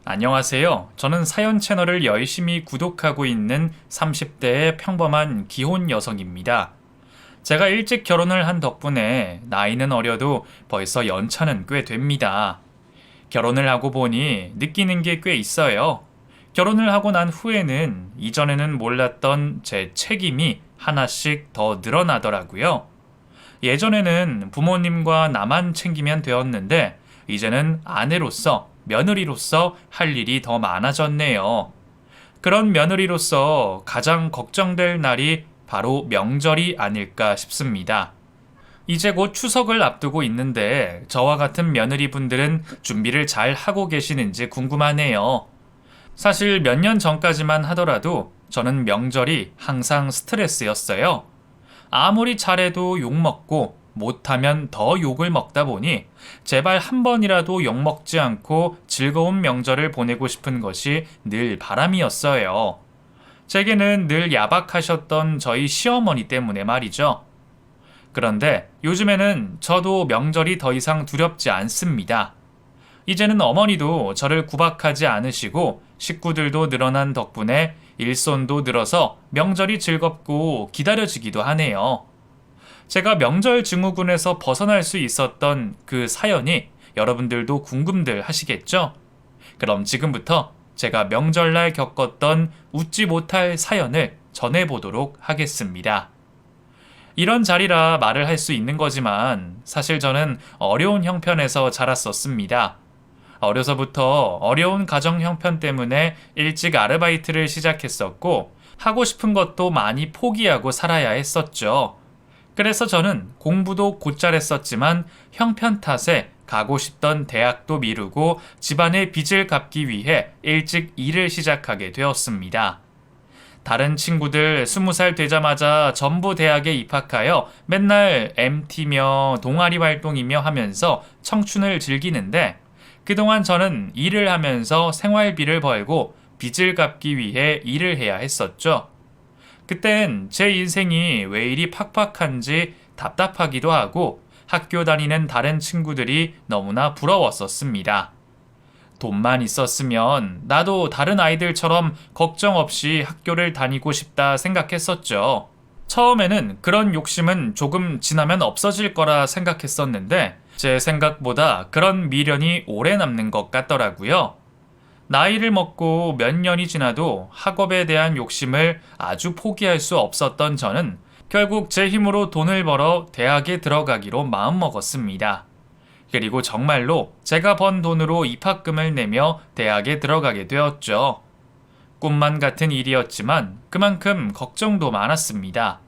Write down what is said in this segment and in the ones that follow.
안녕하세요. 저는 사연 채널을 열심히 구독하고 있는 30대의 평범한 기혼 여성입니다. 제가 일찍 결혼을 한 덕분에 나이는 어려도 벌써 연차는 꽤 됩니다. 결혼을 하고 보니 느끼는 게 꽤 있어요. 결혼을 하고 난 후에는 이전에는 몰랐던 제 책임이 하나씩 더 늘어나더라고요. 예전에는 부모님과 나만 챙기면 되었는데 이제는 아내로서 며느리로서 할 일이 더 많아졌네요. 그런 며느리로서 가장 걱정될 날이 바로 명절이 아닐까 싶습니다. 이제 곧 추석을 앞두고 있는데 저와 같은 며느리분들은 준비를 잘 하고 계시는지 궁금하네요. 사실 몇 년 전까지만 하더라도 저는 명절이 항상 스트레스였어요. 아무리 잘해도 욕먹고 못하면 더 욕을 먹다 보니 제발 한 번이라도 욕먹지 않고 즐거운 명절을 보내고 싶은 것이 늘 바람이었어요. 제게는 늘 야박하셨던 저희 시어머니 때문에 말이죠. 그런데 요즘에는 저도 명절이 더 이상 두렵지 않습니다. 이제는 어머니도 저를 구박하지 않으시고 식구들도 늘어난 덕분에 일손도 늘어서 명절이 즐겁고 기다려지기도 하네요. 제가 명절 증후군에서 벗어날 수 있었던 그 사연이 여러분들도 궁금들 하시겠죠? 그럼 지금부터 제가 명절날 겪었던 웃지 못할 사연을 전해보도록 하겠습니다. 이런 자리라 말을 할 수 있는 거지만 사실 저는 어려운 형편에서 자랐었습니다. 어려서부터 어려운 가정 형편 때문에 일찍 아르바이트를 시작했었고 하고 싶은 것도 많이 포기하고 살아야 했었죠. 그래서 저는 공부도 곧잘 했었지만 형편 탓에 가고 싶던 대학도 미루고 집안의 빚을 갚기 위해 일찍 일을 시작하게 되었습니다. 다른 친구들 20살 되자마자 전부 대학에 입학하여 맨날 MT며 동아리 활동이며 하면서 청춘을 즐기는데 그동안 저는 일을 하면서 생활비를 벌고 빚을 갚기 위해 일을 해야 했었죠. 그땐 제 인생이 왜 이리 팍팍한지 답답하기도 하고 학교 다니는 다른 친구들이 너무나 부러웠었습니다. 돈만 있었으면 나도 다른 아이들처럼 걱정 없이 학교를 다니고 싶다 생각했었죠. 처음에는 그런 욕심은 조금 지나면 없어질 거라 생각했었는데 제 생각보다 그런 미련이 오래 남는 것 같더라고요. 나이를 먹고 몇 년이 지나도 학업에 대한 욕심을 아주 포기할 수 없었던 저는 결국 제 힘으로 돈을 벌어 대학에 들어가기로 마음먹었습니다. 그리고 정말로 제가 번 돈으로 입학금을 내며 대학에 들어가게 되었죠. 꿈만 같은 일이었지만 그만큼 걱정도 많았습니다.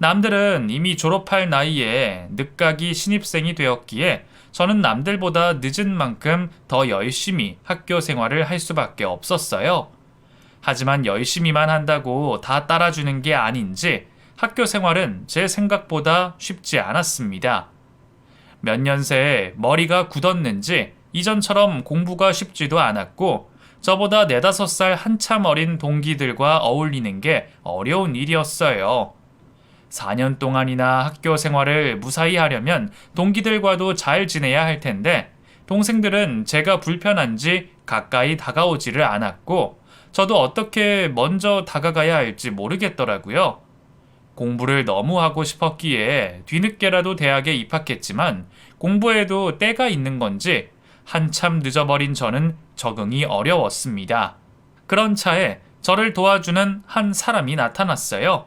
남들은 이미 졸업할 나이에 늦가기 신입생이 되었기에 저는 남들보다 늦은 만큼 더 열심히 학교 생활을 할 수밖에 없었어요. 하지만 열심히만 한다고 다 따라주는 게 아닌지 학교 생활은 제 생각보다 쉽지 않았습니다. 몇 년 새에 머리가 굳었는지 이전처럼 공부가 쉽지도 않았고 저보다 4~5살 한참 어린 동기들과 어울리는 게 어려운 일이었어요. 4년 동안이나 학교 생활을 무사히 하려면 동기들과도 잘 지내야 할 텐데 동생들은 제가 불편한지 가까이 다가오지를 않았고 저도 어떻게 먼저 다가가야 할지 모르겠더라고요. 공부를 너무 하고 싶었기에 뒤늦게라도 대학에 입학했지만 공부에도 때가 있는 건지 한참 늦어버린 저는 적응이 어려웠습니다. 그런 차에 저를 도와주는 한 사람이 나타났어요.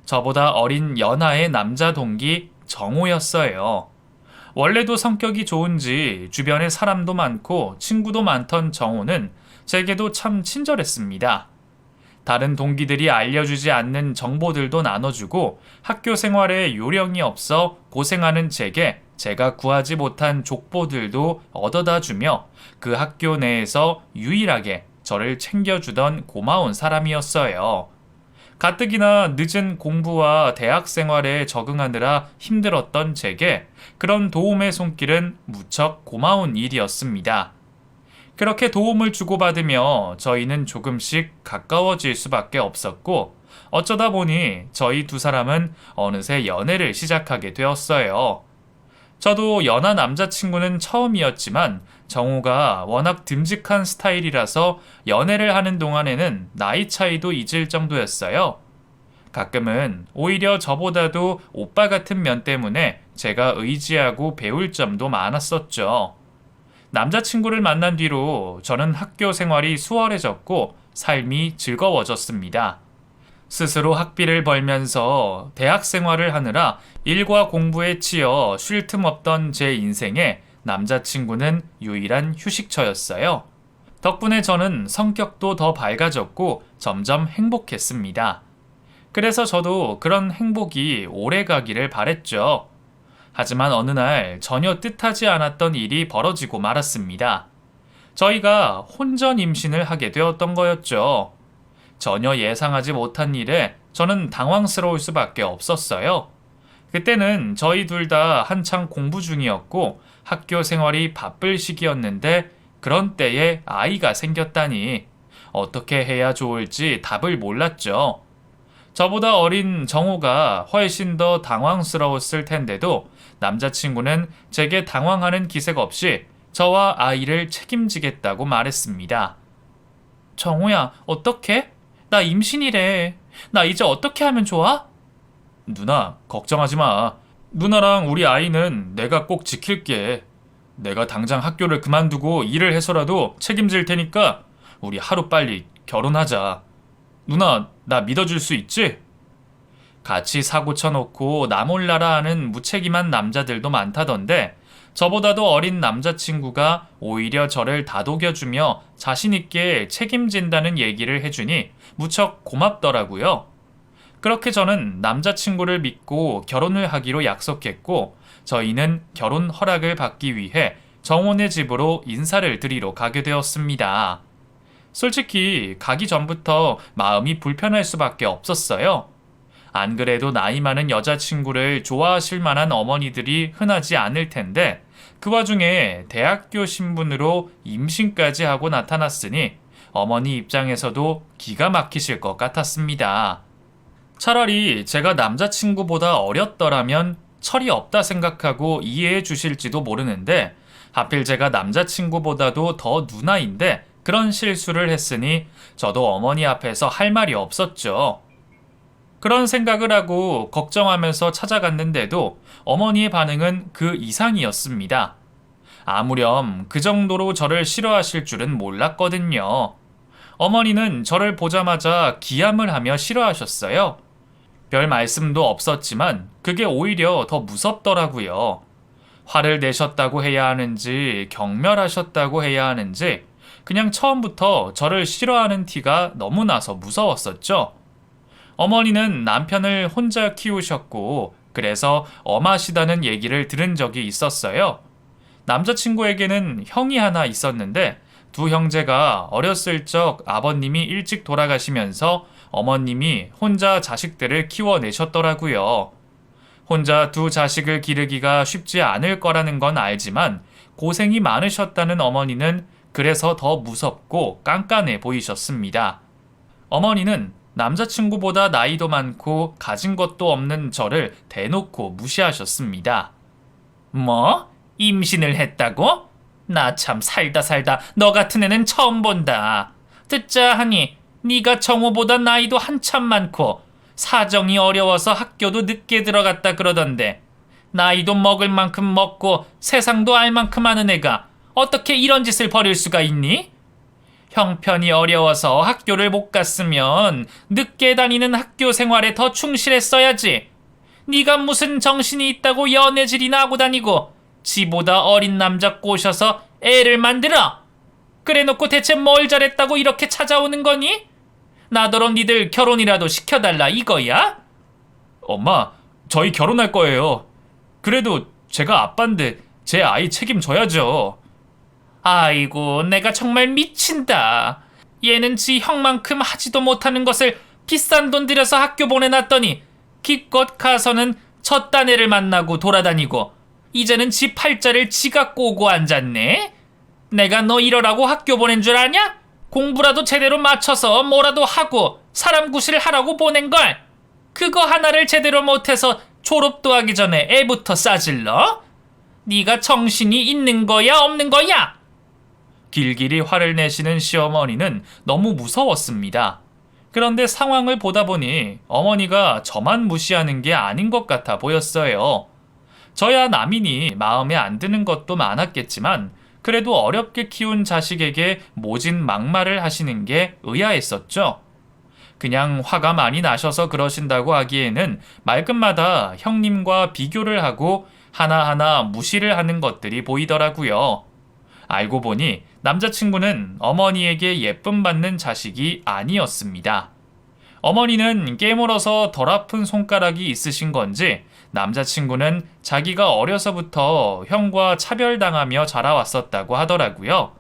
저보다 어린 연하의 남자 동기 정호였어요. 원래도 성격이 좋은지 주변에 사람도 많고 친구도 많던 정호는 제게도 참 친절했습니다. 다른 동기들이 알려주지 않는 정보들도 나눠주고 학교 생활에 요령이 없어 고생하는 제가 구하지 못한 족보들도 얻어다 주며 그 학교 내에서 유일하게 저를 챙겨주던 고마운 사람이었어요. 가뜩이나 늦은 공부와 대학 생활에 적응하느라 힘들었던 제게 그런 도움의 손길은 무척 고마운 일이었습니다. 그렇게 도움을 주고받으며 저희는 조금씩 가까워질 수밖에 없었고 어쩌다 보니 저희 두 사람은 어느새 연애를 시작하게 되었어요. 저도 연하 남자친구는 처음이었지만 정우가 워낙 듬직한 스타일이라서 연애를 하는 동안에는 나이 차이도 잊을 정도였어요. 가끔은 오히려 저보다도 오빠 같은 면 때문에 제가 의지하고 배울 점도 많았었죠. 남자친구를 만난 뒤로 저는 학교 생활이 수월해졌고 삶이 즐거워졌습니다. 스스로 학비를 벌면서 대학 생활을 하느라 일과 공부에 치여 쉴 틈 없던 제 인생에 남자친구는 유일한 휴식처였어요. 덕분에 저는 성격도 더 밝아졌고 점점 행복했습니다. 그래서 저도 그런 행복이 오래 가기를 바랬죠. 하지만 어느 날 전혀 뜻하지 않았던 일이 벌어지고 말았습니다. 저희가 혼전 임신을 하게 되었던 거였죠. 전혀 예상하지 못한 일에 저는 당황스러울 수밖에 없었어요. 그때는 저희 둘 다 한창 공부 중이었고 학교 생활이 바쁠 시기였는데 그런 때에 아이가 생겼다니 어떻게 해야 좋을지 답을 몰랐죠. 저보다 어린 정우가 훨씬 더 당황스러웠을 텐데도 남자친구는 제게 당황하는 기색 없이 저와 아이를 책임지겠다고 말했습니다. 정우야, 어떡해? 나 임신이래. 나 이제 어떻게 하면 좋아? 누나, 걱정하지 마. 누나랑 우리 아이는 내가 꼭 지킬게. 내가 당장 학교를 그만두고 일을 해서라도 책임질 테니까 우리 하루빨리 결혼하자. 누나, 나 믿어줄 수 있지? 같이 사고 쳐놓고 나 몰라라 하는 무책임한 남자들도 많다던데 저보다도 어린 남자친구가 오히려 저를 다독여주며 자신있게 책임진다는 얘기를 해주니 무척 고맙더라고요. 그렇게 저는 남자친구를 믿고 결혼을 하기로 약속했고 저희는 결혼 허락을 받기 위해 정원의 집으로 인사를 드리러 가게 되었습니다. 솔직히 가기 전부터 마음이 불편할 수밖에 없었어요. 안 그래도 나이 많은 여자친구를 좋아하실 만한 어머니들이 흔하지 않을 텐데 그 와중에 대학교 신분으로 임신까지 하고 나타났으니 어머니 입장에서도 기가 막히실 것 같았습니다. 차라리 제가 남자친구보다 어렸더라면 철이 없다 생각하고 이해해 주실지도 모르는데 하필 제가 남자친구보다도 더 누나인데 그런 실수를 했으니 저도 어머니 앞에서 할 말이 없었죠. 그런 생각을 하고 걱정하면서 찾아갔는데도 어머니의 반응은 그 이상이었습니다. 아무렴 그 정도로 저를 싫어하실 줄은 몰랐거든요. 어머니는 저를 보자마자 기함을 하며 싫어하셨어요. 별 말씀도 없었지만 그게 오히려 더 무섭더라고요. 화를 내셨다고 해야 하는지 경멸하셨다고 해야 하는지 그냥 처음부터 저를 싫어하는 티가 너무 나서 무서웠었죠. 어머니는 남편을 혼자 키우셨고 그래서 엄하시다는 얘기를 들은 적이 있었어요. 남자친구에게는 형이 하나 있었는데 두 형제가 어렸을 적 아버님이 일찍 돌아가시면서 어머님이 혼자 자식들을 키워내셨더라고요. 혼자 두 자식을 기르기가 쉽지 않을 거라는 건 알지만 고생이 많으셨다는 어머니는 그래서 더 무섭고 깐깐해 보이셨습니다. 어머니는 남자친구보다 나이도 많고 가진 것도 없는 저를 대놓고 무시하셨습니다. 뭐? 임신을 했다고? 나 참 살다 너 같은 애는 처음 본다. 듣자 하니 네가 정우보다 나이도 한참 많고 사정이 어려워서 학교도 늦게 들어갔다 그러던데 나이도 먹을 만큼 먹고 세상도 알 만큼 아는 애가 어떻게 이런 짓을 벌일 수가 있니? 형편이 어려워서 학교를 못 갔으면 늦게 다니는 학교 생활에 더 충실했어야지. 네가 무슨 정신이 있다고 연애질이나 하고 다니고 지보다 어린 남자 꼬셔서 애를 만들어. 그래놓고 대체 뭘 잘했다고 이렇게 찾아오는 거니? 나더러 니들 결혼이라도 시켜달라 이거야? 엄마, 저희 결혼할 거예요. 그래도 제가 아빠인데 제 아이 책임져야죠. 아이고, 내가 정말 미친다. 얘는 지 형만큼 하지도 못하는 것을 비싼 돈 들여서 학교 보내놨더니 기껏 가서는 저딴 애를 만나고 돌아다니고 이제는 지 팔자를 지가 꼬고 앉았네. 내가 너 이러라고 학교 보낸 줄 아냐? 공부라도 제대로 맞춰서 뭐라도 하고 사람 구실을 하라고 보낸걸. 그거 하나를 제대로 못해서 졸업도 하기 전에 애부터 싸질러? 네가 정신이 있는 거야, 없는 거야? 길길이 화를 내시는 시어머니는 너무 무서웠습니다. 그런데 상황을 보다 보니 어머니가 저만 무시하는 게 아닌 것 같아 보였어요. 저야 남이니 마음에 안 드는 것도 많았겠지만 그래도 어렵게 키운 자식에게 모진 막말을 하시는 게 의아했었죠. 그냥 화가 많이 나셔서 그러신다고 하기에는 말끝마다 형님과 비교를 하고 하나하나 무시를 하는 것들이 보이더라고요. 알고 보니 남자친구는 어머니에게 예쁨 받는 자식이 아니었습니다. 어머니는 깨물어서 덜 아픈 손가락이 있으신 건지 남자친구는 자기가 어려서부터 형과 차별당하며 자라왔었다고 하더라고요.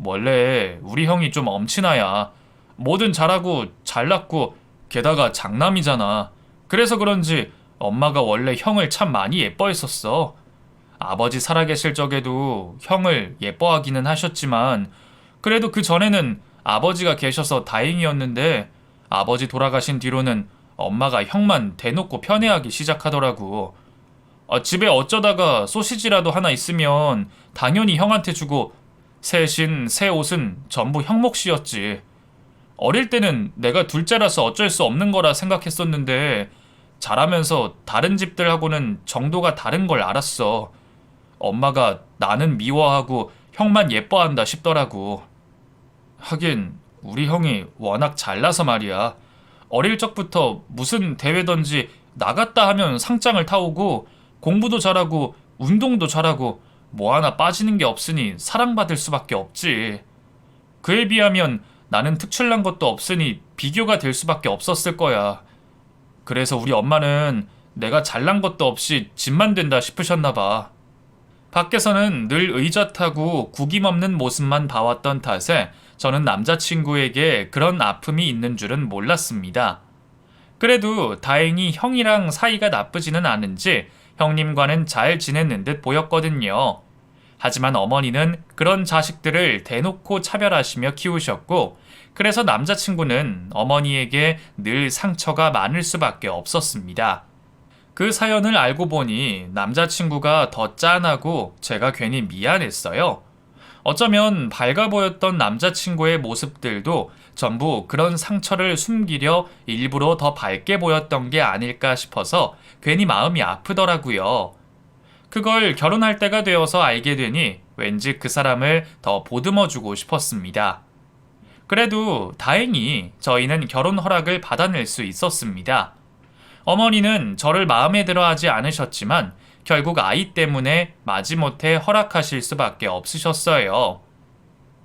원래 우리 형이 좀 엄친아야. 뭐든 잘하고 잘났고 게다가 장남이잖아. 그래서 그런지 엄마가 원래 형을 참 많이 예뻐했었어. 아버지 살아계실 적에도 형을 예뻐하기는 하셨지만 그래도 그 전에는 아버지가 계셔서 다행이었는데 아버지 돌아가신 뒤로는 엄마가 형만 대놓고 편애하기 시작하더라고. 집에 어쩌다가 소시지라도 하나 있으면 당연히 형한테 주고 셋인 새 옷은 전부 형 몫이었지. 어릴 때는 내가 둘째라서 어쩔 수 없는 거라 생각했었는데 자라면서 다른 집들하고는 정도가 다른 걸 알았어. 엄마가 나는 미워하고 형만 예뻐한다 싶더라고. 하긴 우리 형이 워낙 잘나서 말이야. 어릴 적부터 무슨 대회든지 나갔다 하면 상장을 타오고 공부도 잘하고 운동도 잘하고 뭐 하나 빠지는 게 없으니 사랑받을 수밖에 없지. 그에 비하면 나는 특출난 것도 없으니 비교가 될 수밖에 없었을 거야. 그래서 우리 엄마는 내가 잘난 것도 없이 집만 된다 싶으셨나 봐. 밖에서는 늘 의젓하고 구김없는 모습만 봐왔던 탓에 저는 남자친구에게 그런 아픔이 있는 줄은 몰랐습니다. 그래도 다행히 형이랑 사이가 나쁘지는 않은지 형님과는 잘 지냈는 듯 보였거든요. 하지만 어머니는 그런 자식들을 대놓고 차별하시며 키우셨고 그래서 남자친구는 어머니에게 늘 상처가 많을 수밖에 없었습니다. 그 사연을 알고 보니 남자친구가 더 짠하고 제가 괜히 미안했어요. 어쩌면 밝아 보였던 남자친구의 모습들도 전부 그런 상처를 숨기려 일부러 더 밝게 보였던 게 아닐까 싶어서 괜히 마음이 아프더라고요. 그걸 결혼할 때가 되어서 알게 되니 왠지 그 사람을 더 보듬어주고 싶었습니다. 그래도 다행히 저희는 결혼 허락을 받아낼 수 있었습니다. 어머니는 저를 마음에 들어 하지 않으셨지만 결국 아이 때문에 마지못해 허락하실 수밖에 없으셨어요.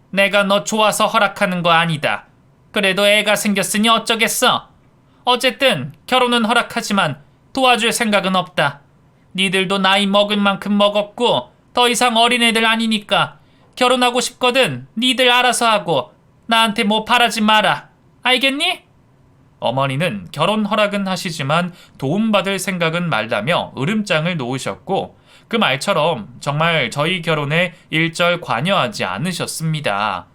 내가 너 좋아서 허락하는 거 아니다. 그래도 애가 생겼으니 어쩌겠어. 어쨌든 결혼은 허락하지만 도와줄 생각은 없다. 니들도 나이 먹을 만큼 먹었고 더 이상 어린애들 아니니까 결혼하고 싶거든 니들 알아서 하고 나한테 뭐 바라지 마라. 알겠니? 어머니는 결혼 허락은 하시지만 도움받을 생각은 말라며 으름장을 놓으셨고 그 말처럼 정말 저희 결혼에 일절 관여하지 않으셨습니다.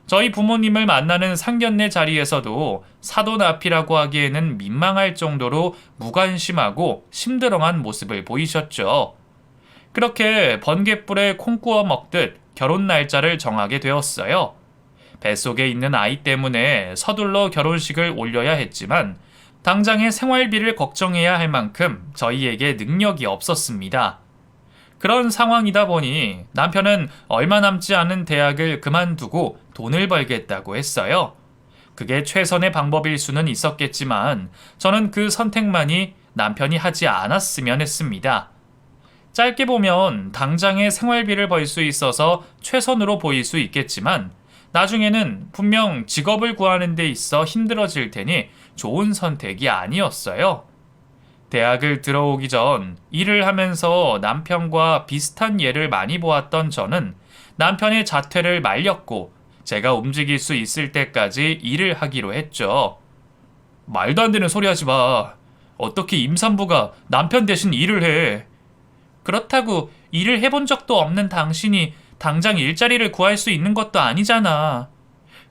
저희 부모님을 만나는 상견례 자리에서도 사돈앞이라고 하기에는 민망할 정도로 무관심하고 심드렁한 모습을 보이셨죠. 그렇게 번갯불에 콩 구워 먹듯 결혼 날짜를 정하게 되었어요. 뱃속에 있는 아이 때문에 서둘러 결혼식을 올려야 했지만 당장의 생활비를 걱정해야 할 만큼 저희에게 능력이 없었습니다. 그런 상황이다 보니 남편은 얼마 남지 않은 대학을 그만두고 돈을 벌겠다고 했어요. 그게 최선의 방법일 수는 있었겠지만 저는 그 선택만이 남편이 하지 않았으면 했습니다. 짧게 보면 당장의 생활비를 벌 수 있어서 최선으로 보일 수 있겠지만 나중에는 분명 직업을 구하는 데 있어 힘들어질 테니 좋은 선택이 아니었어요. 대학을 들어오기 전 일을 하면서 남편과 비슷한 예를 많이 보았던 저는 남편의 자퇴를 말렸고 제가 움직일 수 있을 때까지 일을 하기로 했죠. 말도 안 되는 소리 하지 마. 어떻게 임산부가 남편 대신 일을 해. 그렇다고 일을 해본 적도 없는 당신이 당장 일자리를 구할 수 있는 것도 아니잖아.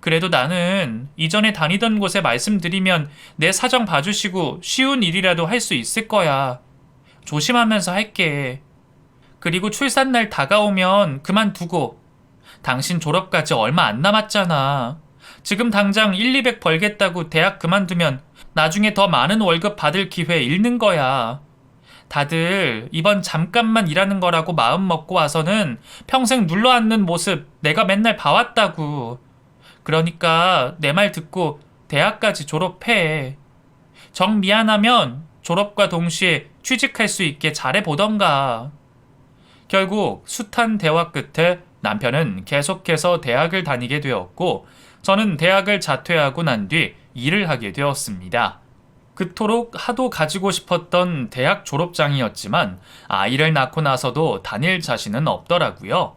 그래도 나는 이전에 다니던 곳에 말씀드리면 내 사정 봐주시고 쉬운 일이라도 할 수 있을 거야. 조심하면서 할게. 그리고 출산날 다가오면 그만두고. 당신 졸업까지 얼마 안 남았잖아. 지금 당장 1, 200 벌겠다고 대학 그만두면 나중에 더 많은 월급 받을 기회 잃는 거야. 다들 이번 잠깐만 일하는 거라고 마음 먹고 와서는 평생 눌러앉는 모습 내가 맨날 봐왔다고. 그러니까 내 말 듣고 대학까지 졸업해. 정 미안하면 졸업과 동시에 취직할 수 있게 잘해보던가. 결국 숱한 대화 끝에 남편은 계속해서 대학을 다니게 되었고 저는 대학을 자퇴하고 난 뒤 일을 하게 되었습니다. 그토록 하도 가지고 싶었던 대학 졸업장이었지만 아이를 낳고 나서도 다닐 자신은 없더라고요.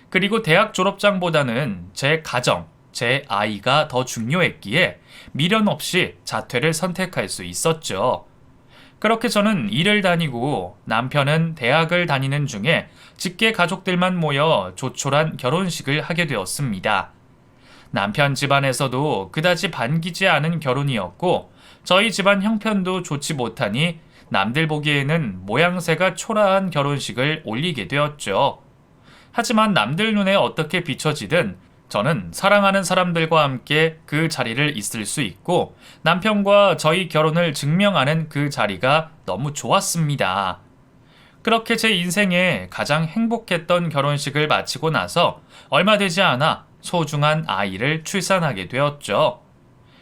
그리고 대학 졸업장보다는 제 가정, 제 아이가 더 중요했기에 미련 없이 자퇴를 선택할 수 있었죠. 그렇게 저는 일을 다니고 남편은 대학을 다니는 중에 직계 가족들만 모여 조촐한 결혼식을 하게 되었습니다. 남편 집안에서도 그다지 반기지 않은 결혼이었고 저희 집안 형편도 좋지 못하니 남들 보기에는 모양새가 초라한 결혼식을 올리게 되었죠. 하지만 남들 눈에 어떻게 비춰지든 저는 사랑하는 사람들과 함께 그 자리를 있을 수 있고 남편과 저희 결혼을 증명하는 그 자리가 너무 좋았습니다. 그렇게 제 인생에 가장 행복했던 결혼식을 마치고 나서 얼마 되지 않아 소중한 아이를 출산하게 되었죠.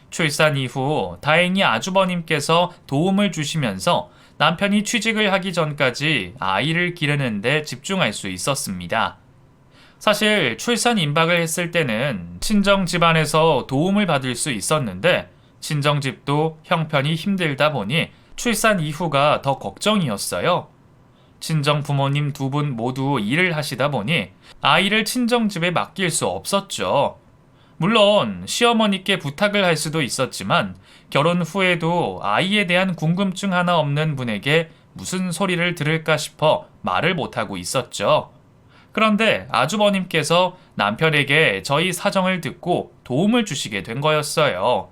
출산 이후 다행히 아주버님께서 도움을 주시면서 남편이 취직을 하기 전까지 아이를 기르는 데 집중할 수 있었습니다. 사실 출산 임박을 했을 때는 친정 집안에서 도움을 받을 수 있었는데 친정집도 형편이 힘들다 보니 출산 이후가 더 걱정이었어요. 친정 부모님 두 분 모두 일을 하시다 보니 아이를 친정집에 맡길 수 없었죠. 물론 시어머니께 부탁을 할 수도 있었지만 결혼 후에도 아이에 대한 궁금증 하나 없는 분에게 무슨 소리를 들을까 싶어 말을 못하고 있었죠. 그런데 아주버님께서 남편에게 저희 사정을 듣고 도움을 주시게 된 거였어요.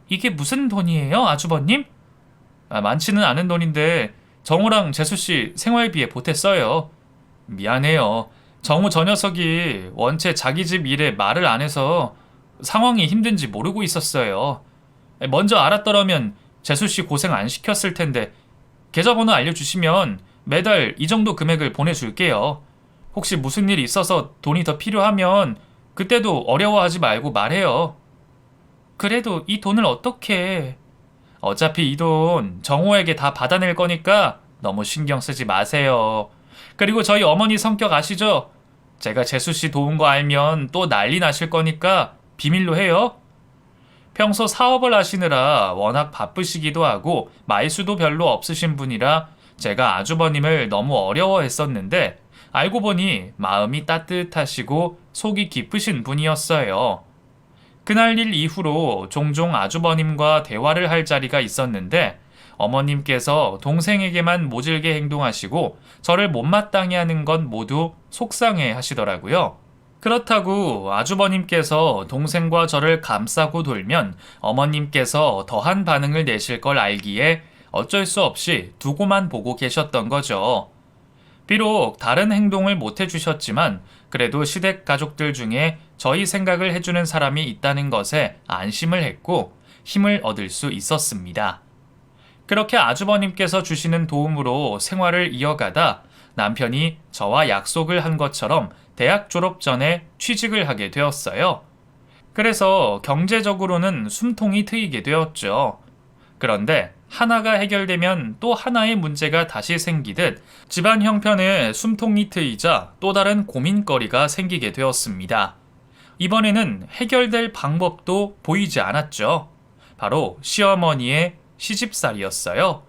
이게 무슨 돈이에요, 아주버님? 많지는 않은 돈인데 정우랑 재수씨 생활비에 보탰어요. 미안해요. 정우 저 녀석이 원체 자기 집 일에 말을 안 해서 상황이 힘든지 모르고 있었어요. 먼저 알았더라면 재수씨 고생 안 시켰을 텐데 계좌번호 알려주시면 매달 이 정도 금액을 보내줄게요. 혹시 무슨 일이 있어서 돈이 더 필요하면 그때도 어려워하지 말고 말해요. 그래도 이 돈을 어떻게... 어차피 이 돈 정호에게 다 받아낼 거니까 너무 신경 쓰지 마세요. 그리고 저희 어머니 성격 아시죠? 제가 재수씨 도운 거 알면 또 난리 나실 거니까 비밀로 해요. 평소 사업을 하시느라 워낙 바쁘시기도 하고 말수도 별로 없으신 분이라 제가 아주버님을 너무 어려워했었는데 알고 보니 마음이 따뜻하시고 속이 깊으신 분이었어요. 그날 일 이후로 종종 아주버님과 대화를 할 자리가 있었는데 어머님께서 동생에게만 모질게 행동하시고 저를 못마땅해 하는 건 모두 속상해 하시더라고요. 그렇다고 아주버님께서 동생과 저를 감싸고 돌면 어머님께서 더한 반응을 내실 걸 알기에 어쩔 수 없이 두고만 보고 계셨던 거죠. 비록 다른 행동을 못 해주셨지만 그래도 시댁 가족들 중에 저희 생각을 해주는 사람이 있다는 것에 안심을 했고 힘을 얻을 수 있었습니다. 그렇게 아주버님께서 주시는 도움으로 생활을 이어가다 남편이 저와 약속을 한 것처럼 대학 졸업 전에 취직을 하게 되었어요. 그래서 경제적으로는 숨통이 트이게 되었죠. 그런데 하나가 해결되면 또 하나의 문제가 다시 생기듯 집안 형편에 숨통이 트이자 또 다른 고민거리가 생기게 되었습니다. 이번에는 해결될 방법도 보이지 않았죠. 바로 시어머니의 시집살이였어요.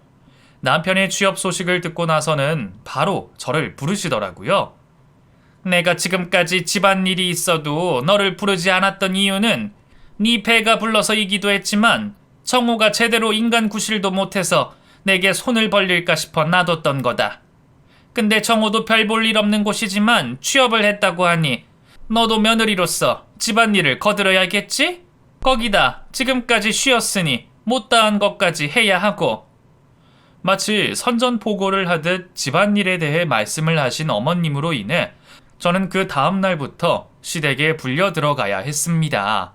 남편의 취업 소식을 듣고 나서는 바로 저를 부르시더라고요. 내가 지금까지 집안일이 있어도 너를 부르지 않았던 이유는 네 배가 불러서이기도 했지만 정우가 제대로 인간 구실도 못해서 내게 손을 벌릴까 싶어 놔뒀던 거다. 근데 정우도 별 볼 일 없는 곳이지만 취업을 했다고 하니 너도 며느리로서 집안일을 거들어야겠지? 거기다 지금까지 쉬었으니 못다한 것까지 해야 하고. 마치 선전포고를 하듯 집안일에 대해 말씀을 하신 어머님으로 인해 저는 그 다음 날부터 시댁에 불려 들어가야 했습니다.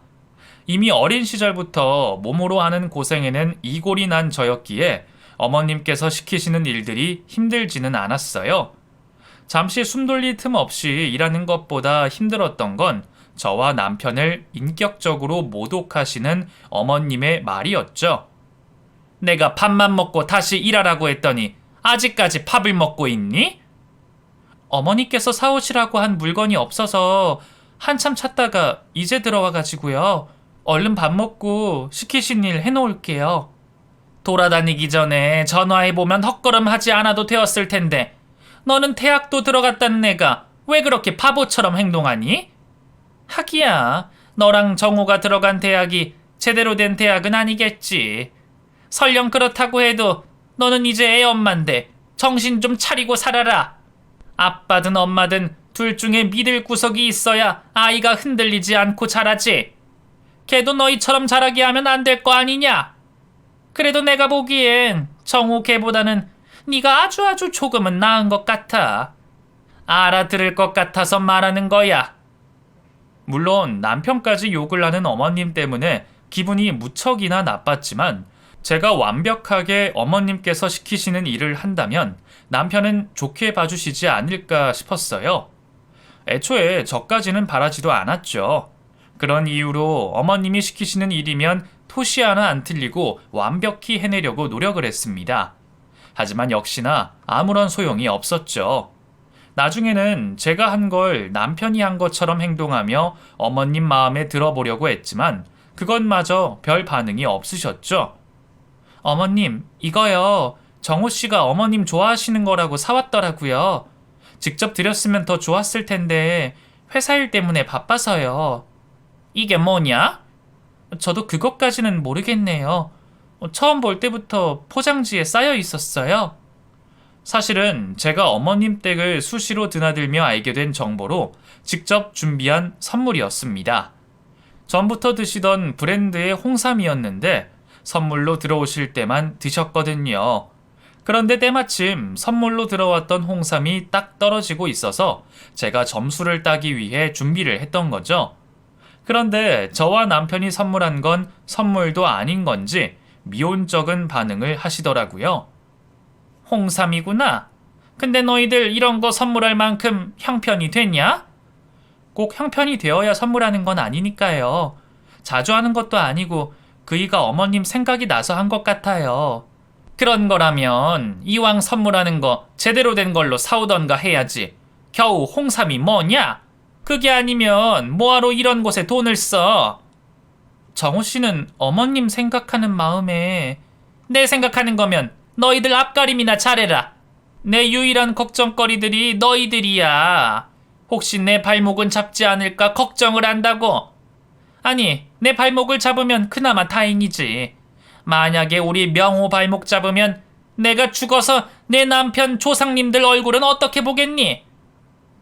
이미 어린 시절부터 몸으로 하는 고생에는 이골이 난 저였기에 어머님께서 시키시는 일들이 힘들지는 않았어요. 잠시 숨 돌릴 틈 없이 일하는 것보다 힘들었던 건 저와 남편을 인격적으로 모독하시는 어머님의 말이었죠. 내가 밥만 먹고 다시 일하라고 했더니 아직까지 밥을 먹고 있니? 어머니께서 사오시라고 한 물건이 없어서 한참 찾다가 이제 들어와 가지고요. 얼른 밥 먹고 시키신 일 해놓을게요. 돌아다니기 전에 전화해보면 헛걸음하지 않아도 되었을 텐데 너는 대학도 들어갔다는 애가 왜 그렇게 바보처럼 행동하니? 하기야, 너랑 정우가 들어간 대학이 제대로 된 대학은 아니겠지. 설령 그렇다고 해도 너는 이제 애 엄마인데 정신 좀 차리고 살아라. 아빠든 엄마든 둘 중에 믿을 구석이 있어야 아이가 흔들리지 않고 자라지. 걔도 너희처럼 자라게 하면 안 될 거 아니냐? 그래도 내가 보기엔 정우 걔보다는 네가 아주 조금은 나은 것 같아. 알아들을 것 같아서 말하는 거야. 물론 남편까지 욕을 하는 어머님 때문에 기분이 무척이나 나빴지만 제가 완벽하게 어머님께서 시키시는 일을 한다면 남편은 좋게 봐주시지 않을까 싶었어요. 애초에 저까지는 바라지도 않았죠. 그런 이유로 어머님이 시키시는 일이면 토시 하나 안 틀리고 완벽히 해내려고 노력을 했습니다. 하지만 역시나 아무런 소용이 없었죠. 나중에는 제가 한 걸 남편이 한 것처럼 행동하며 어머님 마음에 들어보려고 했지만 그것마저 별 반응이 없으셨죠. 어머님, 이거요. 정우 씨가 어머님 좋아하시는 거라고 사왔더라고요. 직접 드렸으면 더 좋았을 텐데 회사 일 때문에 바빠서요. 이게 뭐냐? 저도 그것까지는 모르겠네요. 처음 볼 때부터 포장지에 쌓여 있었어요. 사실은 제가 어머님 댁을 수시로 드나들며 알게 된 정보로 직접 준비한 선물이었습니다. 전부터 드시던 브랜드의 홍삼이었는데 선물로 들어오실 때만 드셨거든요. 그런데 때마침 선물로 들어왔던 홍삼이 딱 떨어지고 있어서 제가 점수를 따기 위해 준비를 했던 거죠. 그런데 저와 남편이 선물한 건 선물도 아닌 건지 미온적인 반응을 하시더라고요. 홍삼이구나. 근데 너희들 이런 거 선물할 만큼 형편이 됐냐? 꼭 형편이 되어야 선물하는 건 아니니까요. 자주 하는 것도 아니고 그이가 어머님 생각이 나서 한 것 같아요. 그런 거라면 이왕 선물하는 거 제대로 된 걸로 사오던가 해야지. 겨우 홍삼이 뭐냐? 그게 아니면 뭐하러 이런 곳에 돈을 써? 정우 씨는 어머님 생각하는 마음에 내 생각하는 거면 너희들 앞가림이나 잘해라. 내 유일한 걱정거리들이 너희들이야. 혹시 내 발목은 잡지 않을까 걱정을 한다고? 아니, 내 발목을 잡으면 그나마 다행이지. 만약에 우리 명호 발목 잡으면 내가 죽어서 내 남편 조상님들 얼굴은 어떻게 보겠니?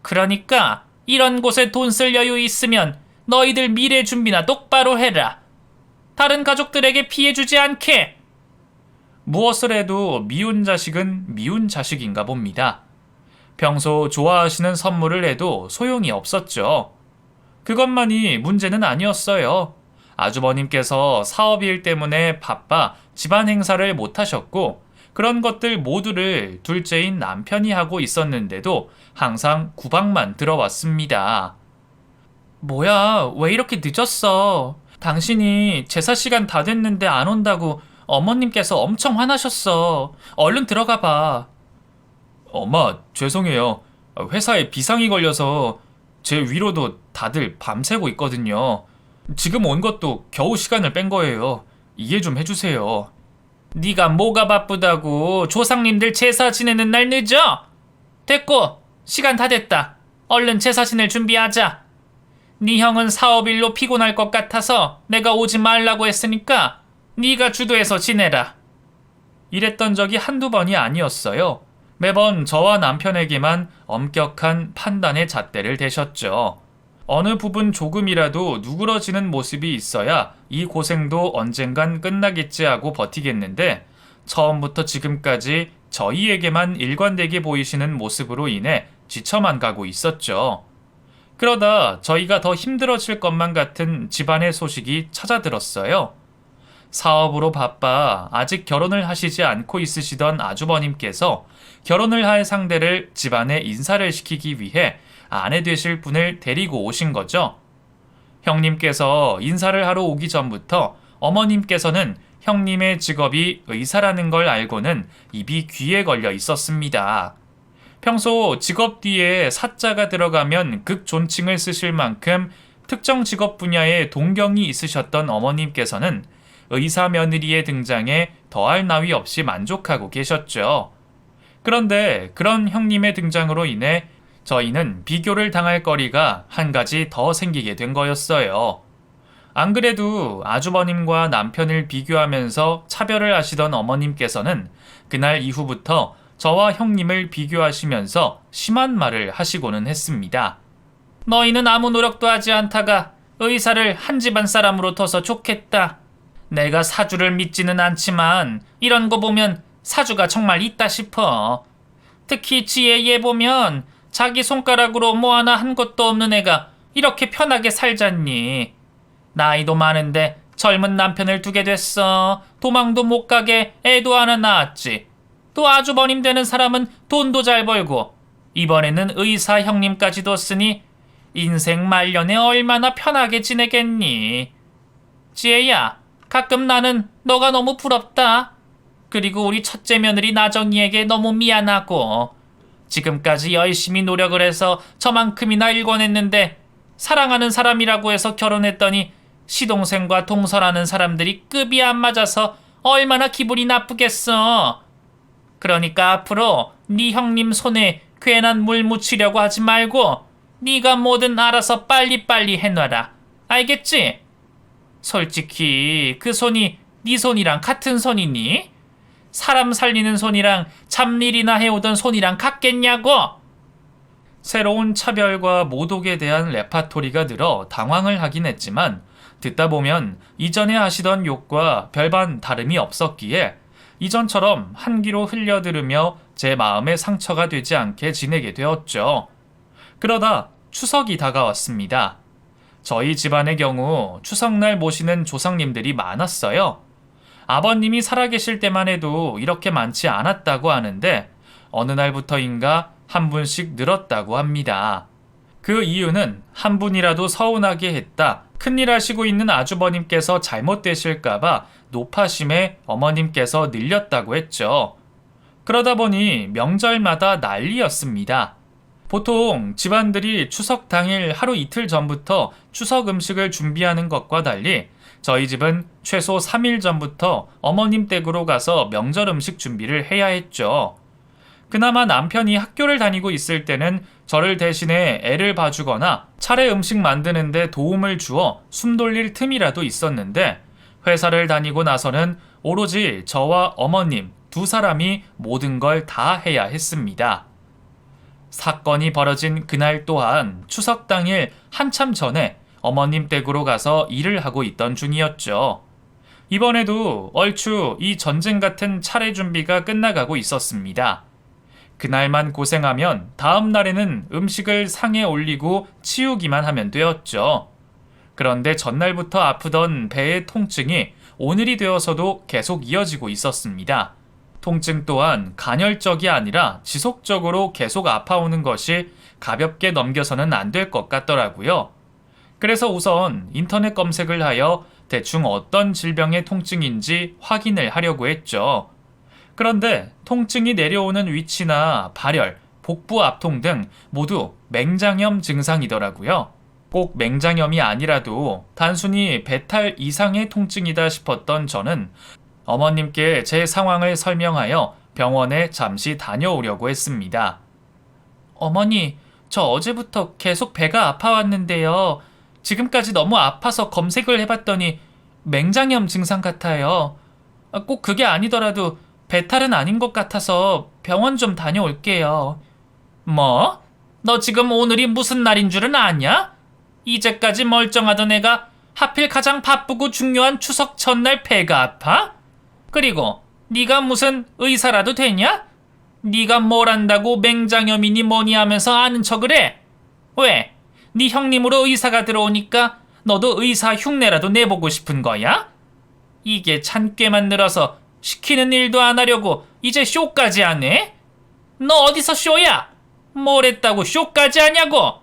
그러니까 이런 곳에 돈 쓸 여유 있으면 너희들 미래 준비나 똑바로 해라. 다른 가족들에게 피해 주지 않게. 무엇을 해도 미운 자식은 미운 자식인가 봅니다. 평소 좋아하시는 선물을 해도 소용이 없었죠. 그것만이 문제는 아니었어요. 아주버님께서 사업일 때문에 바빠 집안 행사를 못 하셨고 그런 것들 모두를 둘째인 남편이 하고 있었는데도 항상 구박만 들어왔습니다. 뭐야, 왜 이렇게 늦었어? 당신이 제사 시간 다 됐는데 안 온다고 어머님께서 엄청 화나셨어. 얼른 들어가 봐. 엄마, 죄송해요. 회사에 비상이 걸려서 제 위로도 다들 밤새고 있거든요. 지금 온 것도 겨우 시간을 뺀 거예요. 이해 좀 해주세요. 네가 뭐가 바쁘다고 조상님들 제사 지내는 날 늦어? 됐고, 시간 다 됐다. 얼른 제사 지낼 준비하자. 네 형은 사업일로 피곤할 것 같아서 내가 오지 말라고 했으니까 네가 주도해서 지내라. 이랬던 적이 한두 번이 아니었어요. 매번 저와 남편에게만 엄격한 판단의 잣대를 대셨죠. 어느 부분 조금이라도 누그러지는 모습이 있어야 이 고생도 언젠간 끝나겠지 하고 버티겠는데 처음부터 지금까지 저희에게만 일관되게 보이시는 모습으로 인해 지쳐만 가고 있었죠. 그러다 저희가 더 힘들어질 것만 같은 집안의 소식이 찾아들었어요. 사업으로 바빠 아직 결혼을 하시지 않고 있으시던 아주버님께서 결혼을 할 상대를 집안에 인사를 시키기 위해 아내 되실 분을 데리고 오신 거죠. 형님께서 인사를 하러 오기 전부터 어머님께서는 형님의 직업이 의사라는 걸 알고는 입이 귀에 걸려 있었습니다. 평소 직업 뒤에 사자가 들어가면 극존칭을 쓰실 만큼 특정 직업 분야에 동경이 있으셨던 어머님께서는 의사 며느리의 등장에 더할 나위 없이 만족하고 계셨죠. 그런데 그런 형님의 등장으로 인해 저희는 비교를 당할 거리가 한 가지 더 생기게 된 거였어요. 안 그래도 아주버님과 남편을 비교하면서 차별을 하시던 어머님께서는 그날 이후부터 저와 형님을 비교하시면서 심한 말을 하시고는 했습니다. 너희는 아무 노력도 하지 않다가 의사를 한 집안 사람으로 둬서 좋겠다. 내가 사주를 믿지는 않지만 이런 거 보면 사주가 정말 있다 싶어. 특히 지혜 얘 보면 자기 손가락으로 뭐 하나 한 것도 없는 애가 이렇게 편하게 살잖니. 나이도 많은데 젊은 남편을 두게 됐어. 도망도 못 가게 애도 하나 낳았지. 또 아주버님 되는 사람은 돈도 잘 벌고 이번에는 의사 형님까지 뒀으니 인생 말년에 얼마나 편하게 지내겠니. 지혜야, 가끔 나는 너가 너무 부럽다. 그리고 우리 첫째 며느리 나정이에게 너무 미안하고 지금까지 열심히 노력을 해서 저만큼이나 일궈냈는데 사랑하는 사람이라고 해서 결혼했더니 시동생과 동설하는 사람들이 급이 안 맞아서 얼마나 기분이 나쁘겠어. 그러니까 앞으로 네 형님 손에 괜한 물 묻히려고 하지 말고 네가 뭐든 알아서 빨리빨리 해놔라. 알겠지? 솔직히 그 손이 네 손이랑 같은 손이니? 사람 살리는 손이랑 잡일이나 해오던 손이랑 같겠냐고? 새로운 차별과 모독에 대한 레파토리가 늘어 당황을 하긴 했지만 듣다 보면 이전에 하시던 욕과 별반 다름이 없었기에 이전처럼 한 귀로 흘려들으며 제 마음에 상처가 되지 않게 지내게 되었죠. 그러다 추석이 다가왔습니다. 저희 집안의 경우 추석날 모시는 조상님들이 많았어요. 아버님이 살아계실 때만 해도 이렇게 많지 않았다고 하는데 어느 날부터인가 한 분씩 늘었다고 합니다. 그 이유는 한 분이라도 서운하게 했다, 큰일 하시고 있는 아주버님께서 잘못되실까봐 노파심에 어머님께서 늘렸다고 했죠. 그러다 보니 명절마다 난리였습니다. 보통 집안들이 추석 당일 하루 이틀 전부터 추석 음식을 준비하는 것과 달리 저희 집은 최소 3일 전부터 어머님 댁으로 가서 명절 음식 준비를 해야 했죠. 그나마 남편이 학교를 다니고 있을 때는 저를 대신해 애를 봐주거나 차례 음식 만드는 데 도움을 주어 숨 돌릴 틈이라도 있었는데 회사를 다니고 나서는 오로지 저와 어머님 두 사람이 모든 걸 다 해야 했습니다. 사건이 벌어진 그날 또한 추석 당일 한참 전에 어머님 댁으로 가서 일을 하고 있던 중이었죠. 이번에도 얼추 이 전쟁 같은 차례 준비가 끝나가고 있었습니다. 그날만 고생하면 다음 날에는 음식을 상에 올리고 치우기만 하면 되었죠. 그런데 전날부터 아프던 배의 통증이 오늘이 되어서도 계속 이어지고 있었습니다. 통증 또한 간헐적이 아니라 지속적으로 계속 아파오는 것이 가볍게 넘겨서는 안 될 것 같더라고요. 그래서 우선 인터넷 검색을 하여 대충 어떤 질병의 통증인지 확인을 하려고 했죠. 그런데 통증이 내려오는 위치나 발열, 복부 압통 등 모두 맹장염 증상이더라고요. 꼭 맹장염이 아니라도 단순히 배탈 이상의 통증이다 싶었던 저는 어머님께 제 상황을 설명하여 병원에 잠시 다녀오려고 했습니다. 어머니, 저 어제부터 계속 배가 아파왔는데요. 지금까지 너무 아파서 검색을 해봤더니 맹장염 증상 같아요. 꼭 그게 아니더라도 배탈은 아닌 것 같아서 병원 좀 다녀올게요. 뭐? 너 지금 오늘이 무슨 날인 줄은 아냐? 이제까지 멀쩡하던 애가 하필 가장 바쁘고 중요한 추석 전날 배가 아파? 그리고 네가 무슨 의사라도 되냐? 네가 뭘 안다고 맹장염이니 뭐니 하면서 아는 척을 해? 왜? 네 형님으로 의사가 들어오니까 너도 의사 흉내라도 내보고 싶은 거야? 이게 잔꾀만 늘어서 시키는 일도 안 하려고 이제 쇼까지 하네? 너 어디서 쇼야? 뭘 했다고 쇼까지 하냐고?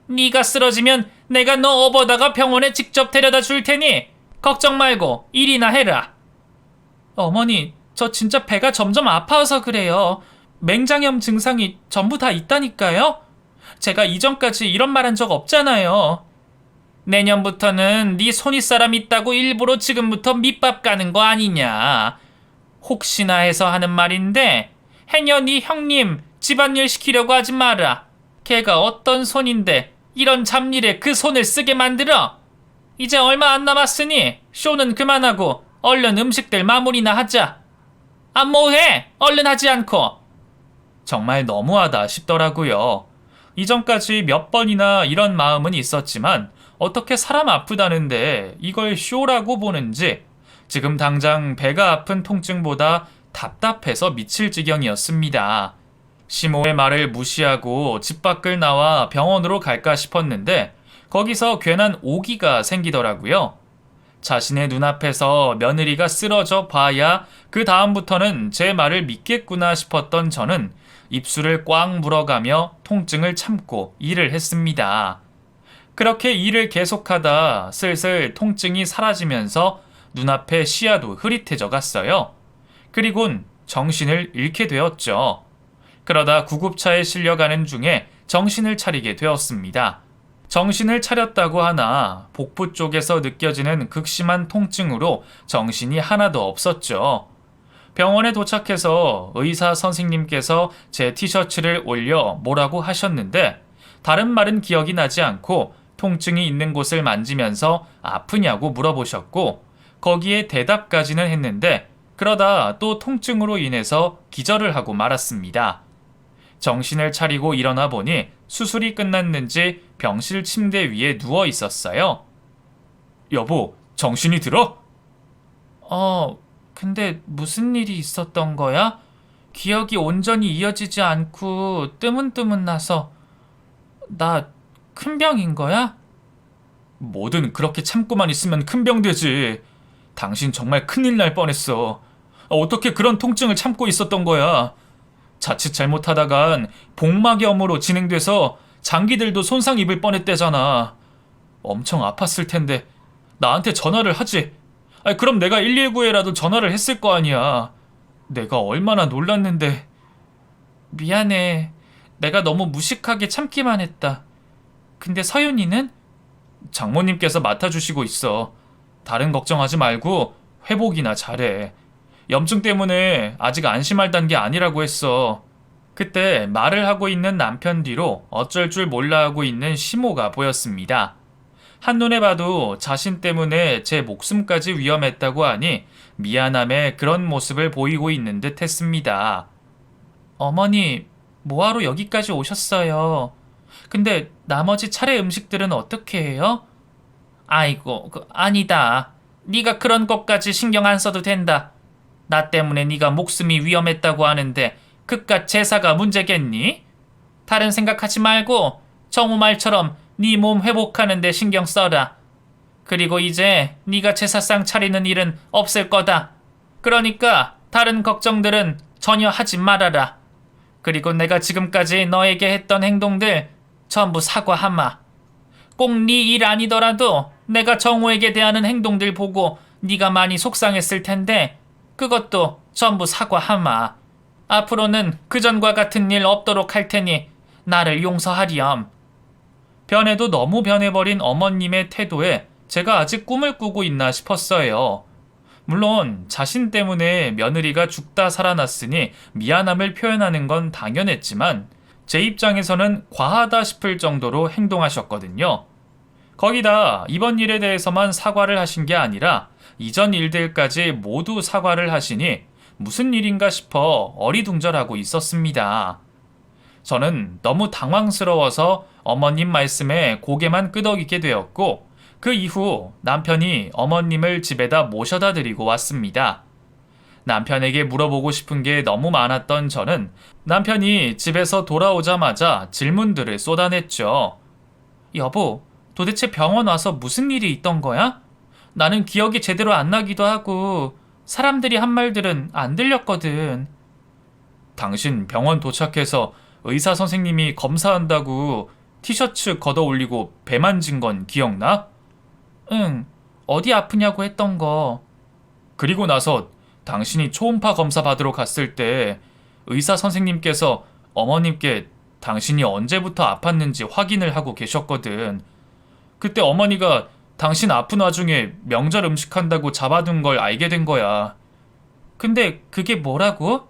네가 쓰러지면 내가 너 업어다가 병원에 직접 데려다 줄 테니 걱정 말고 일이나 해라. 어머니, 저 진짜 배가 점점 아파서 그래요. 맹장염 증상이 전부 다 있다니까요? 제가 이전까지 이런 말 한 적 없잖아요. 내년부터는 네 손윗사람 있다고 일부러 지금부터 밑밥 가는 거 아니냐. 혹시나 해서 하는 말인데 행여 네 형님 집안일 시키려고 하지 마라. 걔가 어떤 손인데 이런 잡일에 그 손을 쓰게 만들어. 이제 얼마 안 남았으니 쇼는 그만하고 얼른 음식들 마무리나 하자. 아, 뭐해? 얼른 하지 않고. 정말 너무하다 싶더라고요. 이전까지 몇 번이나 이런 마음은 있었지만 어떻게 사람 아프다는데 이걸 쇼라고 보는지 지금 당장 배가 아픈 통증보다 답답해서 미칠 지경이었습니다. 시모의 말을 무시하고 집 밖을 나와 병원으로 갈까 싶었는데 거기서 괜한 오기가 생기더라고요. 자신의 눈앞에서 며느리가 쓰러져 봐야 그 다음부터는 제 말을 믿겠구나 싶었던 저는 입술을 꽉 물어가며 통증을 참고 일을 했습니다. 그렇게 일을 계속하다 슬슬 통증이 사라지면서 눈앞의 시야도 흐릿해져 갔어요. 그리곤 정신을 잃게 되었죠. 그러다 구급차에 실려가는 중에 정신을 차리게 되었습니다. 정신을 차렸다고 하나 복부 쪽에서 느껴지는 극심한 통증으로 정신이 하나도 없었죠. 병원에 도착해서 의사 선생님께서 제 티셔츠를 올려 뭐라고 하셨는데 다른 말은 기억이 나지 않고 통증이 있는 곳을 만지면서 아프냐고 물어보셨고 거기에 대답까지는 했는데 그러다 또 통증으로 인해서 기절을 하고 말았습니다. 정신을 차리고 일어나 보니 수술이 끝났는지 병실 침대 위에 누워 있었어요. 여보, 정신이 들어? 근데 무슨 일이 있었던 거야? 기억이 온전히 이어지지 않고 뜨문뜨문 나서. 나 큰 병인 거야? 뭐든 그렇게 참고만 있으면 큰 병 되지. 당신 정말 큰일 날 뻔했어. 어떻게 그런 통증을 참고 있었던 거야? 자칫 잘못하다간 복막염으로 진행돼서 장기들도 손상 입을 뻔했대잖아. 엄청 아팠을 텐데 나한테 전화를 하지. 그럼 내가 119에라도 전화를 했을 거 아니야. 내가 얼마나 놀랐는데. 미안해. 내가 너무 무식하게 참기만 했다. 근데 서윤이는? 장모님께서 맡아주시고 있어. 다른 걱정하지 말고 회복이나 잘해. 염증 때문에 아직 안심할 단계 아니라고 했어. 그때 말을 하고 있는 남편 뒤로 어쩔 줄 몰라 하고 있는 시모가 보였습니다. 한눈에 봐도 자신 때문에 제 목숨까지 위험했다고 하니 미안함에 그런 모습을 보이고 있는 듯 했습니다. 어머니, 뭐하러 여기까지 오셨어요? 근데 나머지 차례 음식들은 어떻게 해요? 아이고, 아니다. 네가 그런 것까지 신경 안 써도 된다. 나 때문에 네가 목숨이 위험했다고 하는데 그깟 제사가 문제겠니? 다른 생각하지 말고 정우 말처럼 네 몸 회복하는 데 신경 써라. 그리고 이제 네가 제사상 차리는 일은 없을 거다. 그러니까 다른 걱정들은 전혀 하지 말아라. 그리고 내가 지금까지 너에게 했던 행동들 전부 사과하마. 꼭 네 일 아니더라도 내가 정우에게 대하는 행동들 보고 네가 많이 속상했을 텐데 그것도 전부 사과하마. 앞으로는 그전과 같은 일 없도록 할 테니 나를 용서하렴. 변해도 너무 변해버린 어머님의 태도에 제가 아직 꿈을 꾸고 있나 싶었어요. 물론 자신 때문에 며느리가 죽다 살아났으니 미안함을 표현하는 건 당연했지만 제 입장에서는 과하다 싶을 정도로 행동하셨거든요. 거기다 이번 일에 대해서만 사과를 하신 게 아니라 이전 일들까지 모두 사과를 하시니 무슨 일인가 싶어 어리둥절하고 있었습니다. 저는 너무 당황스러워서 어머님 말씀에 고개만 끄덕이게 되었고 그 이후 남편이 어머님을 집에다 모셔다 드리고 왔습니다. 남편에게 물어보고 싶은 게 너무 많았던 저는 남편이 집에서 돌아오자마자 질문들을 쏟아냈죠. 여보, 도대체 병원 와서 무슨 일이 있던 거야? 나는 기억이 제대로 안 나기도 하고 사람들이 한 말들은 안 들렸거든. 당신 병원 도착해서 의사 선생님이 검사한다고 티셔츠 걷어 올리고 배 만진 건 기억나? 응, 어디 아프냐고 했던 거. 그리고 나서 당신이 초음파 검사 받으러 갔을 때 의사 선생님께서 어머님께 당신이 언제부터 아팠는지 확인을 하고 계셨거든. 그때 어머니가 당신 아픈 와중에 명절 음식한다고 잡아둔 걸 알게 된 거야. 근데 그게 뭐라고?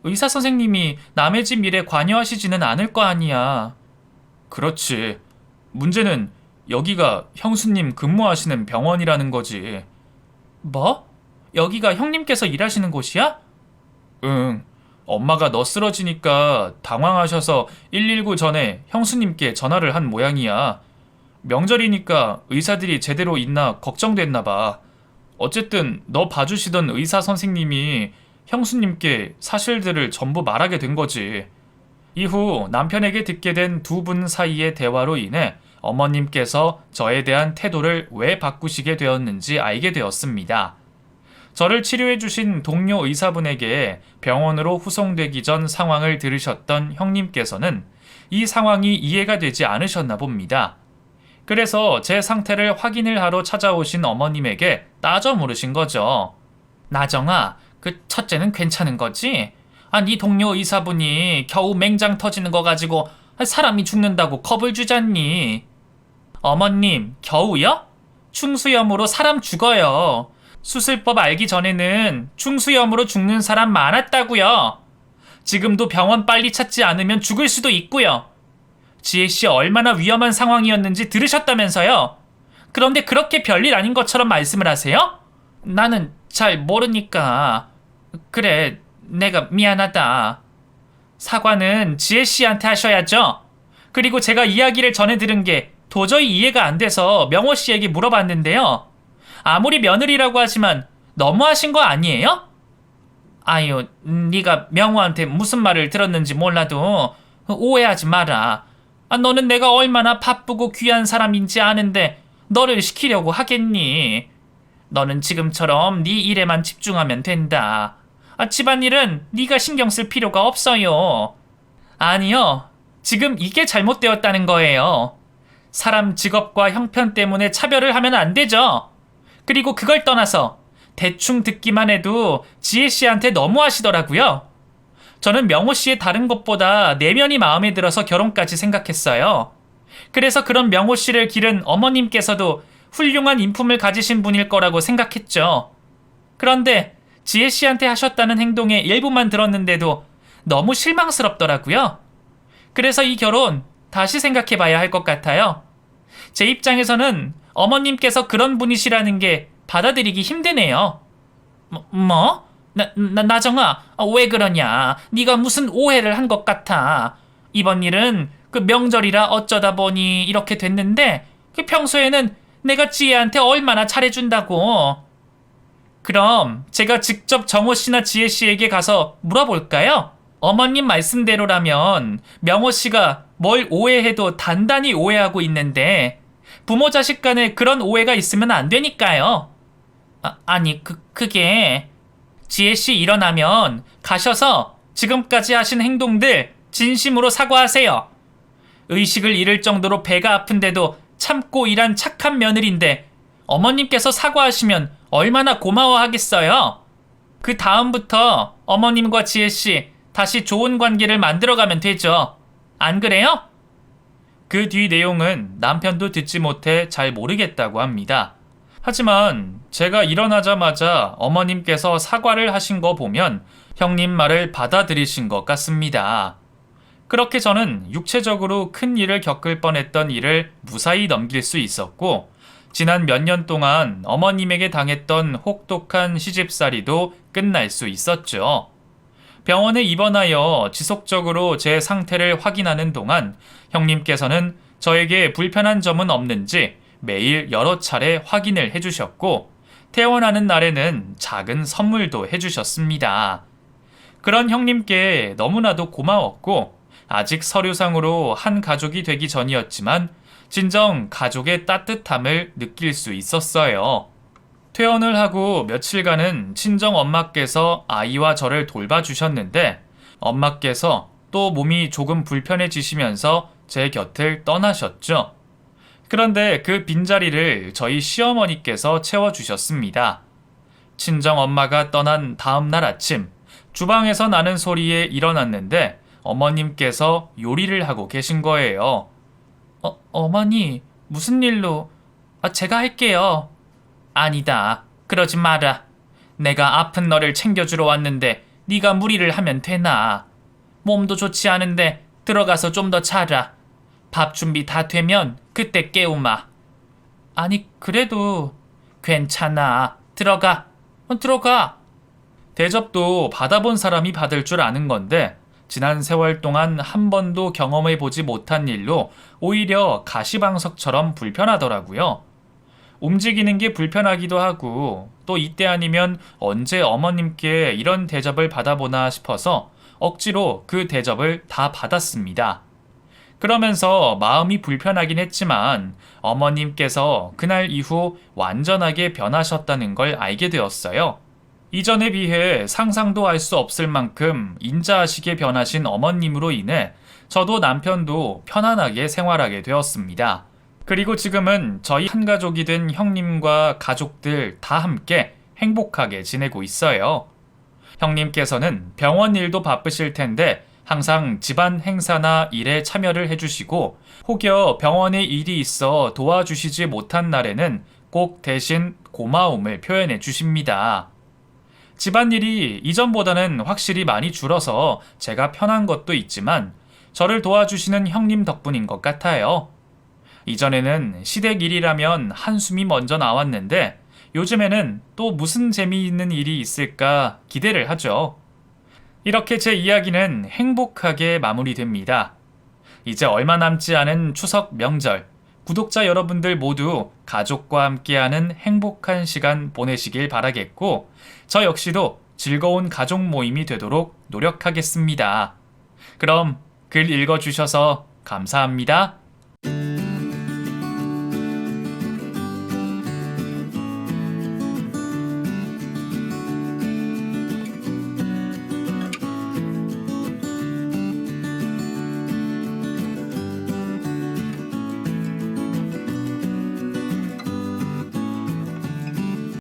의사 선생님이 남의 집 일에 관여하시지는 않을 거 아니야. 그렇지. 문제는 여기가 형수님 근무하시는 병원이라는 거지. 뭐? 여기가 형님께서 일하시는 곳이야? 응. 엄마가 너 쓰러지니까 당황하셔서 119 전에 형수님께 전화를 한 모양이야. 명절이니까 의사들이 제대로 있나 걱정됐나 봐. 어쨌든 너 봐주시던 의사 선생님이 형수님께 사실들을 전부 말하게 된 거지. 이후 남편에게 듣게 된 두 분 사이의 대화로 인해 어머님께서 저에 대한 태도를 왜 바꾸시게 되었는지 알게 되었습니다. 저를 치료해주신 동료 의사분에게 병원으로 후송되기 전 상황을 들으셨던 형님께서는 이 상황이 이해가 되지 않으셨나 봅니다. 그래서 제 상태를 확인을 하러 찾아오신 어머님에게 따져 물으신 거죠. 나정아, 그 첫째는 괜찮은 거지? 네 동료 의사분이 겨우 맹장 터지는 거 가지고 사람이 죽는다고 겁을 주잖니. 어머님, 겨우요? 충수염으로 사람 죽어요. 수술법 알기 전에는 충수염으로 죽는 사람 많았다고요. 지금도 병원 빨리 찾지 않으면 죽을 수도 있고요. 지혜씨 얼마나 위험한 상황이었는지 들으셨다면서요? 그런데 그렇게 별일 아닌 것처럼 말씀을 하세요? 나는 잘 모르니까. 그래, 내가 미안하다. 사과는 지혜씨한테 하셔야죠. 그리고 제가 이야기를 전해 들은 게 도저히 이해가 안 돼서 명호씨에게 물어봤는데요. 아무리 며느리라고 하지만 너무하신 거 아니에요? 아유, 네가 명호한테 무슨 말을 들었는지 몰라도 오해하지 마라. 너는 내가 얼마나 바쁘고 귀한 사람인지 아는데 너를 시키려고 하겠니? 너는 지금처럼 네 일에만 집중하면 된다. 집안일은 네가 신경 쓸 필요가 없어요. 아니요, 지금 이게 잘못되었다는 거예요. 사람 직업과 형편 때문에 차별을 하면 안 되죠. 그리고 그걸 떠나서 대충 듣기만 해도 지혜씨한테 너무하시더라고요. 저는 명호씨의 다른 것보다 내면이 마음에 들어서 결혼까지 생각했어요. 그래서 그런 명호씨를 기른 어머님께서도 훌륭한 인품을 가지신 분일 거라고 생각했죠. 그런데 지혜씨한테 하셨다는 행동의 일부만 들었는데도 너무 실망스럽더라고요. 그래서 이 결혼 다시 생각해봐야 할 것 같아요. 제 입장에서는 어머님께서 그런 분이시라는 게 받아들이기 힘드네요. 뭐? 나정아, 왜 그러냐? 네가 무슨 오해를 한 것 같아. 이번 일은 그 명절이라 어쩌다 보니 이렇게 됐는데 그 평소에는 내가 지혜한테 얼마나 잘해준다고. 그럼 제가 직접 정호씨나 지혜씨에게 가서 물어볼까요? 어머님 말씀대로라면 명호씨가 뭘 오해해도 단단히 오해하고 있는데 부모 자식 간에 그런 오해가 있으면 안 되니까요. 아니, 그게 지혜씨 일어나면 가셔서 지금까지 하신 행동들 진심으로 사과하세요. 의식을 잃을 정도로 배가 아픈데도 참고 일한 착한 며느리인데 어머님께서 사과하시면 얼마나 고마워하겠어요. 그 다음부터 어머님과 지혜씨 다시 좋은 관계를 만들어가면 되죠. 안 그래요? 그 뒤 내용은 남편도 듣지 못해 잘 모르겠다고 합니다. 하지만 제가 일어나자마자 어머님께서 사과를 하신 거 보면 형님 말을 받아들이신 것 같습니다. 그렇게 저는 육체적으로 큰 일을 겪을 뻔했던 일을 무사히 넘길 수 있었고 지난 몇 년 동안 어머님에게 당했던 혹독한 시집살이도 끝날 수 있었죠. 병원에 입원하여 지속적으로 제 상태를 확인하는 동안 형님께서는 저에게 불편한 점은 없는지 매일 여러 차례 확인을 해주셨고 태어나는 날에는 작은 선물도 해주셨습니다. 그런 형님께 너무나도 고마웠고, 아직 서류상으로 한 가족이 되기 전이었지만 진정 가족의 따뜻함을 느낄 수 있었어요. 퇴원을 하고 며칠간은 친정 엄마께서 아이와 저를 돌봐주셨는데, 엄마께서 또 몸이 조금 불편해지시면서 제 곁을 떠나셨죠. 그런데 그 빈자리를 저희 시어머니께서 채워주셨습니다. 친정 엄마가 떠난 다음 날 아침, 주방에서 나는 소리에 일어났는데 어머님께서 요리를 하고 계신 거예요. 어머니, 무슨 일로? 제가 할게요. 아니다, 그러지 마라. 내가 아픈 너를 챙겨주러 왔는데 네가 무리를 하면 되나? 몸도 좋지 않은데 들어가서 좀 더 자라. 밥 준비 다 되면 그때 깨우마. 아니, 그래도 괜찮아. 들어가. 들어가. 대접도 받아본 사람이 받을 줄 아는 건데, 지난 세월 동안 한 번도 경험해보지 못한 일로 오히려 가시방석처럼 불편하더라고요. 움직이는 게 불편하기도 하고, 또 이때 아니면 언제 어머님께 이런 대접을 받아보나 싶어서 억지로 그 대접을 다 받았습니다. 그러면서 마음이 불편하긴 했지만 어머님께서 그날 이후 완전하게 변하셨다는 걸 알게 되었어요. 이전에 비해 상상도 할 수 없을 만큼 인자하시게 변하신 어머님으로 인해 저도 남편도 편안하게 생활하게 되었습니다. 그리고 지금은 저희 한 가족이 된 형님과 가족들 다 함께 행복하게 지내고 있어요. 형님께서는 병원 일도 바쁘실 텐데 항상 집안 행사나 일에 참여를 해주시고, 혹여 병원에 일이 있어 도와주시지 못한 날에는 꼭 대신 고마움을 표현해 주십니다. 집안일이 이전보다는 확실히 많이 줄어서 제가 편한 것도 있지만 저를 도와주시는 형님 덕분인 것 같아요. 이전에는 시댁 일이라면 한숨이 먼저 나왔는데 요즘에는 또 무슨 재미있는 일이 있을까 기대를 하죠. 이렇게 제 이야기는 행복하게 마무리됩니다. 이제 얼마 남지 않은 추석 명절, 구독자 여러분들 모두 가족과 함께하는 행복한 시간 보내시길 바라겠고, 저 역시도 즐거운 가족 모임이 되도록 노력하겠습니다. 그럼 글 읽어주셔서 감사합니다.